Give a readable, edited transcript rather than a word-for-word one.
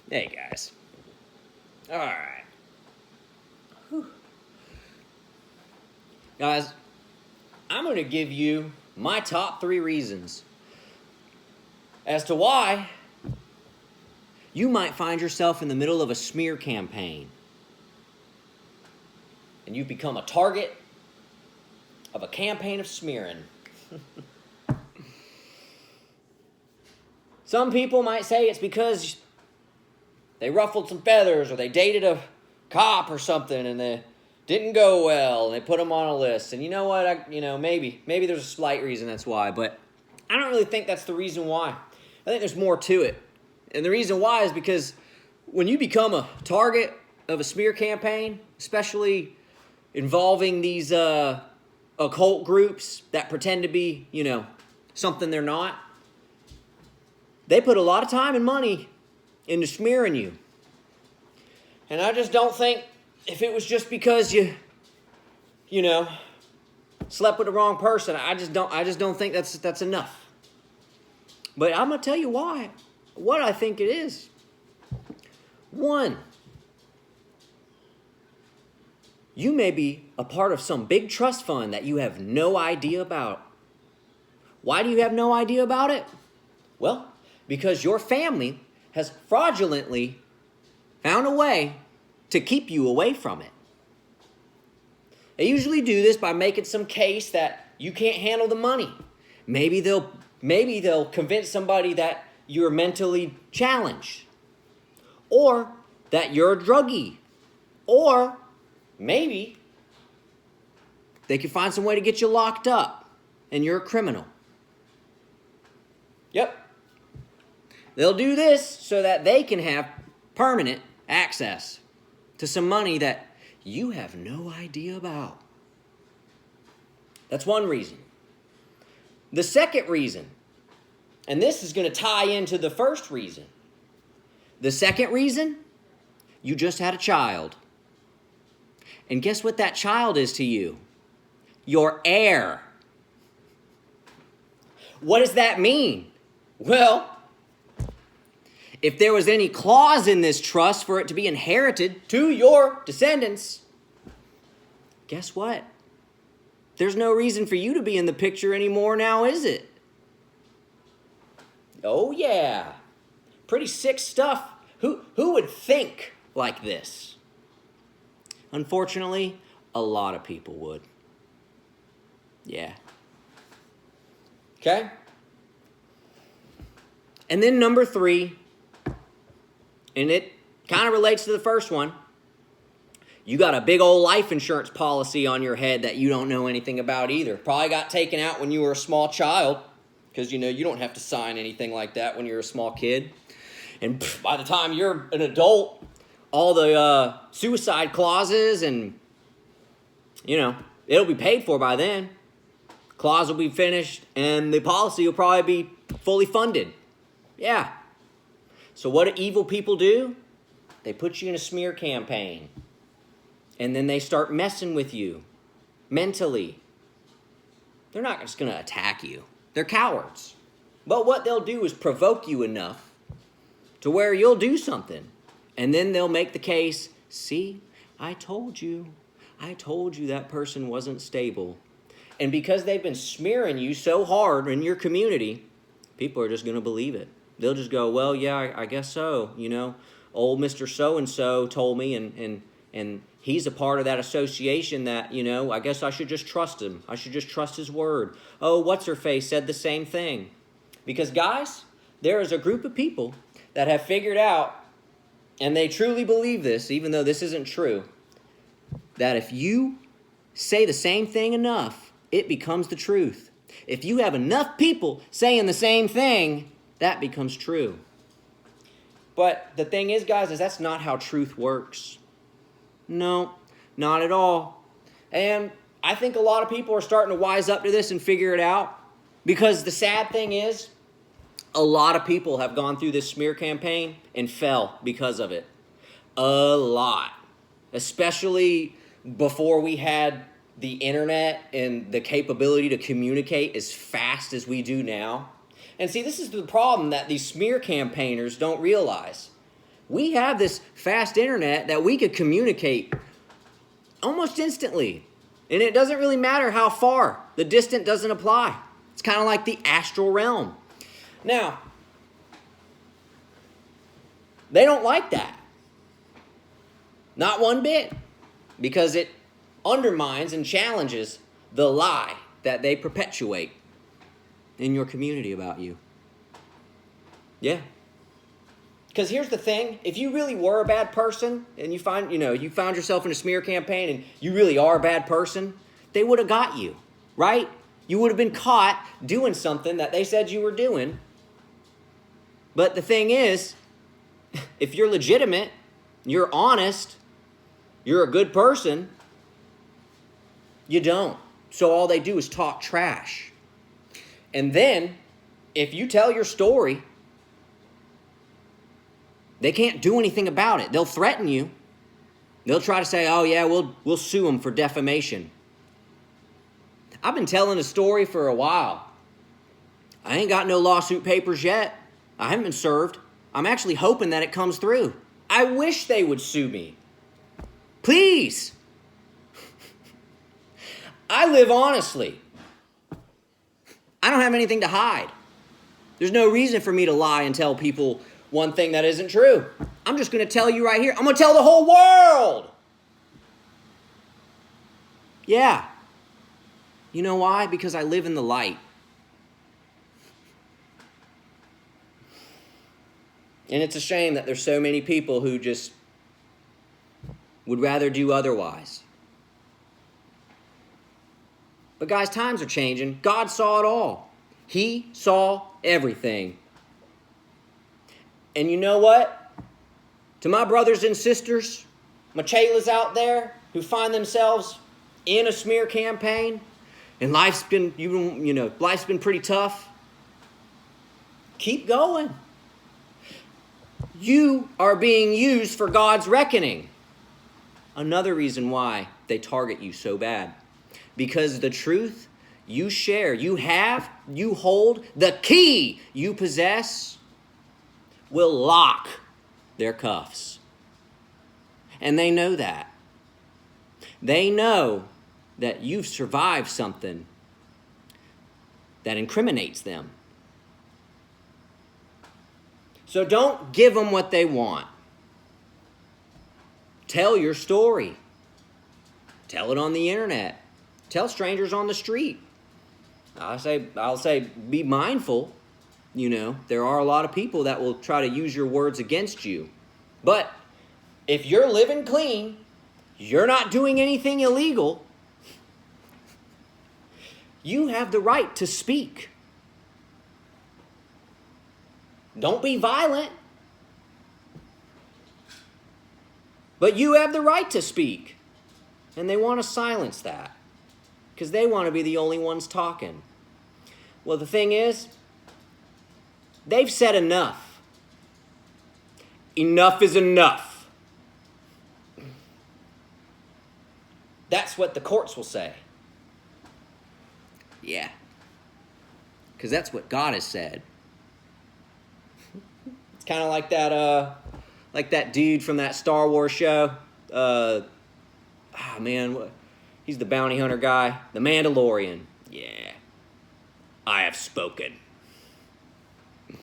Hey, guys. All right. Whew. Guys, I'm going to give you my top 3 reasons as to why you might find yourself in the middle of a smear campaign and you've become a target of a campaign of smearing. Some people might say it's because they ruffled some feathers or they dated a cop or something and they didn't go well and they put them on a list. And you know what? Maybe there's a slight reason that's why, but I don't really think that's the reason why. I think there's more to it. And the reason why is because when you become a target of a smear campaign, especially involving these occult groups that pretend to be, something they're not, they put a lot of time and money into smearing you. And I just don't think if it was just because you slept with the wrong person, I just don't think that's enough. But I'm gonna tell you what I think it is. 1, you may be a part of some big trust fund that you have no idea about. Why do you have no idea about it? Well, because your family has fraudulently found a way to keep you away from it. They usually do this by making some case that you can't handle the money. Maybe they'll convince somebody that you're mentally challenged, or that you're a druggie, or maybe they can find some way to get you locked up and you're a criminal. Yep. They'll do this so that they can have permanent access to some money that you have no idea about. That's one reason. The second reason, and this is going to tie into the first reason. The second reason, you just had a child. And guess what that child is to you? Your heir. What does that mean? Well, if there was any clause in this trust for it to be inherited to your descendants, guess what? There's no reason for you to be in the picture anymore now, is it? Oh yeah. Pretty sick stuff. Who would think like this? Unfortunately, a lot of people would. Yeah. Okay? And then number 3, and it kind of relates to the first one. You got a big old life insurance policy on your head that you don't know anything about either. Probably got taken out when you were a small child, because you don't have to sign anything like that when you're a small kid. And by the time you're an adult, all the suicide clauses and, it'll be paid for by then. Clause will be finished and the policy will probably be fully funded. Yeah. So what do evil people do? They put you in a smear campaign. And then they start messing with you mentally. They're not just going to attack you. They're cowards. But what they'll do is provoke you enough to where you'll do something. And then they'll make the case, see, I told you that person wasn't stable. And because they've been smearing you so hard in your community, people are just going to believe it. They'll just go, well, yeah, I guess so. Old Mr. So-and-so told me, and he's a part of that association that, I guess I should just trust him. I should just trust his word. Oh, what's-her-face said the same thing. Because, guys, there is a group of people that have figured out, and they truly believe this, even though this isn't true, that if you say the same thing enough, it becomes the truth. If you have enough people saying the same thing, that becomes true. But the thing is, guys, is that's not how truth works. No, not at all. And I think a lot of people are starting to wise up to this and figure it out. Because the sad thing is, a lot of people have gone through this smear campaign and fell because of it. A lot. Especially before we had the internet and the capability to communicate as fast as we do now. And see, this is the problem that these smear campaigners don't realize. We have this fast internet that we could communicate almost instantly. And it doesn't really matter how far. The distant doesn't apply. It's kind of like the astral realm. Now, they don't like that. Not one bit. Because it undermines and challenges the lie that they perpetuate in your community about you. Yeah. Because here's the thing, if you really were a bad person and you found yourself in a smear campaign and you really are a bad person, they would have got you, right? You would have been caught doing something that they said you were doing. But the thing is, if you're legitimate, you're honest, you're a good person, you don't. So all they do is talk trash. And then, if you tell your story, they can't do anything about it. They'll threaten you. They'll try to say, oh yeah, we'll sue them for defamation. I've been telling a story for a while. I ain't got no lawsuit papers yet. I haven't been served. I'm actually hoping that it comes through. I wish they would sue me. Please. I live honestly. I don't have anything to hide. There's no reason for me to lie and tell people one thing that isn't true. I'm just going to tell you right here. I'm going to tell the whole world. Yeah. You know why? Because I live in the light. And it's a shame that there's so many people who just would rather do otherwise. But guys, times are changing. God saw it all. He saw everything. And you know what? To my brothers and sisters, my chelas out there who find themselves in a smear campaign, and life's been pretty tough, keep going. You are being used for God's reckoning. Another reason why they target you so bad. Because the truth you share, you hold, the key you possess will lock their cuffs. And they know that. They know that you've survived something that incriminates them. So don't give them what they want. Tell your story. Tell it on the internet. Tell strangers on the street. I'll say be mindful. There are a lot of people that will try to use your words against you. But if you're living clean, you're not doing anything illegal, you have the right to speak. Don't be violent. But you have the right to speak. And they want to silence that. Because they want to be the only ones talking. Well, the thing is, they've said enough. Enough is enough. That's what the courts will say. Yeah. Because that's what God has said. It's kind of like that dude from that Star Wars show. He's the bounty hunter guy. The Mandalorian. Yeah. I have spoken.